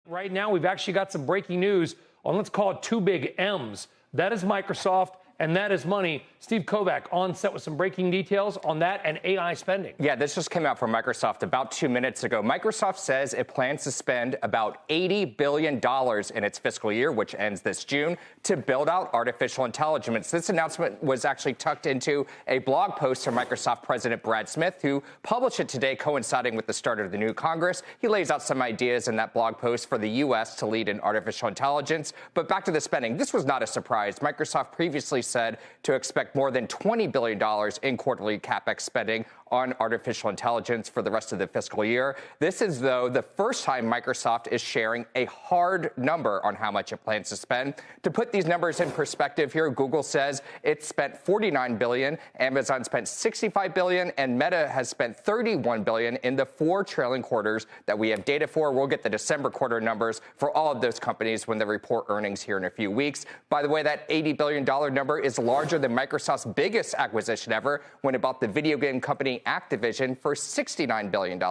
Right now, we've actually got some breaking news on, let's call it, two big M's. That is Microsoft, and that is money. Steve Kovac on set with some breaking details on that and AI spending. Yeah, this just came out from Microsoft about 2 minutes ago. Microsoft says it plans to spend about $80 billion in its fiscal year, which ends this June, to build out artificial intelligence. This announcement was actually tucked into a blog post from Microsoft President Brad Smith, who published it today coinciding with the start of the new Congress. He lays out some ideas in that blog post for the U.S. to lead in artificial intelligence. But back to the spending. This was not a surprise. Microsoft previously said to expect more than $20 billion in quarterly CapEx spending on artificial intelligence for the rest of the fiscal year. This is, though, the first time Microsoft is sharing a hard number on how much it plans to spend. To put these numbers in perspective here, Google says it spent $49 billion, Amazon spent $65 billion, and Meta has spent $31 billion in the 4 trailing quarters that we have data for. We'll get the December quarter numbers for all of those companies when they report earnings here in a few weeks. By the way, that $80 billion number is larger than Microsoft's biggest acquisition ever when it bought the video game company Activision for $69 billion.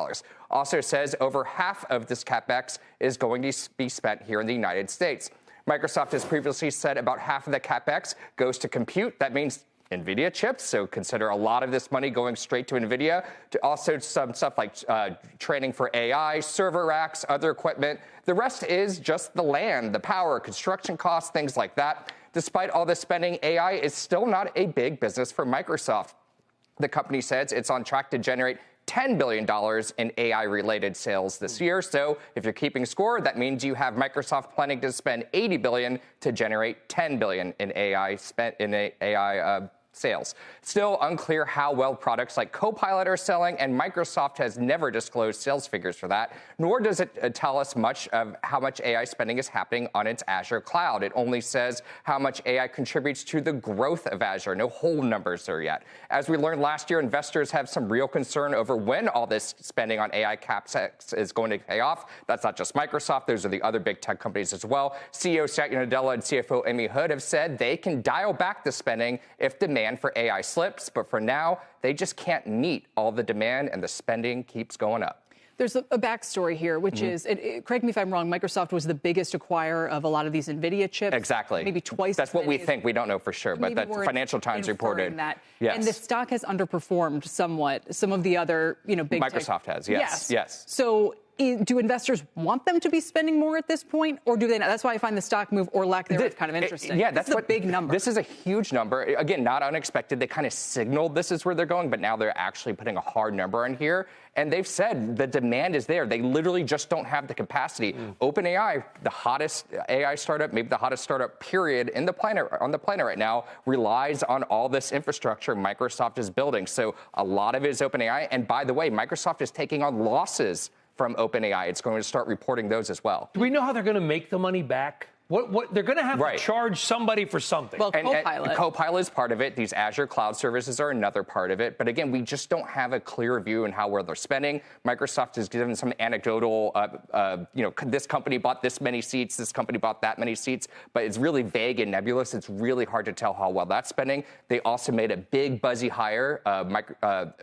Also says over half of this CapEx is going to be spent here in the United States. Microsoft has previously said about half of the CapEx goes to compute. That means NVIDIA chips, so consider a lot of this money going straight to NVIDIA, to also some stuff like training for AI, server racks, other equipment. The rest is just the land, the power, construction costs, things like that. Despite all this spending, AI is still not a big business for Microsoft. The company says it's on track to generate $10 billion in AI-related sales this year. So if you're keeping score, that means you have Microsoft planning to spend $80 billion to generate $10 billion in AI sales. Still unclear how well products like Copilot are selling, and Microsoft has never disclosed sales figures for that, nor does it tell us much of how much AI spending is happening on its Azure cloud. It only says how much AI contributes to the growth of Azure. No whole numbers there yet. As we learned last year, investors have some real concern over when all this spending on AI CapEx is going to pay off. That's not just Microsoft. Those are the other big tech companies as well. CEO Satya Nadella and CFO Amy Hood have said they can dial back the spending if demand for AI slips, but for now, they just can't meet all the demand, and the spending keeps going up. There's a backstory here, which is, correct me if I'm wrong, Microsoft was the biggest acquirer of a lot of these NVIDIA chips. Exactly. Maybe twice. That's what we think. We don't know for sure, but that's Financial Times reported. That. Yes. And the stock has underperformed somewhat. Some of the other, big Microsoft tech. has, yes. So do investors want them to be spending more at this point, or do they not? That's why I find the stock move or lack thereof kind of interesting. Yeah, that's a big number. This is a huge number. Again, not unexpected. They kind of signaled this is where they're going, but now they're actually putting a hard number in here. And they've said the demand is there. They literally just don't have the capacity. OpenAI, the hottest AI startup, maybe the hottest startup period on the planet right now, relies on all this infrastructure Microsoft is building. So a lot of it is OpenAI. And by the way, Microsoft is taking on losses from OpenAI. It's going to start reporting those as well. Do we know how they're going to make the money back? What they're going to have to charge somebody for something. Well, Copilot. Copilot is part of it. These Azure cloud services are another part of it. But again, we just don't have a clear view on how well they're spending. Microsoft has given some anecdotal, this company bought this many seats, this company bought that many seats, but it's really vague and nebulous. It's really hard to tell how well that's spending. They also made a big buzzy hire,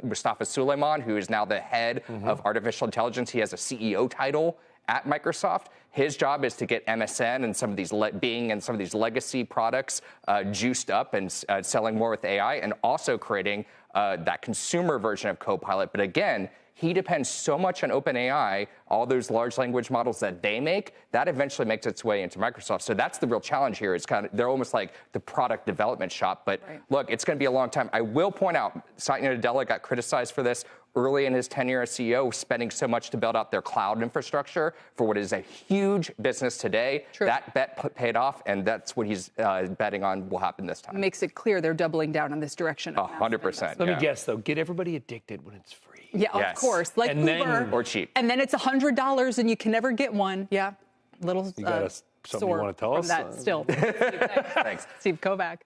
Mustafa Suleyman, who is now the head of artificial intelligence. He has a CEO title at Microsoft. His job is to get MSN and some of these Bing and some of these legacy products juiced up and selling more with AI, and also creating that consumer version of Copilot. But again, he depends so much on OpenAI, all those large language models that they make, that eventually makes its way into Microsoft. So that's the real challenge here. It's they're almost like the product development shop. But look, it's going to be a long time. I will point out, Satya Nadella got criticized for this early in his tenure as CEO, spending so much to build out their cloud infrastructure for what is a huge business today. True. That bet paid off, and that's what he's betting on will happen this time. Makes it clear they're doubling down on this direction. 100%. Let me guess, though. Get everybody addicted when it's free. Yeah, of course. Like and Uber. Or cheap. And then it's $100 and you can never get one. Yeah. Little you got something you want to tell us? That still. Thanks. Steve Kovac.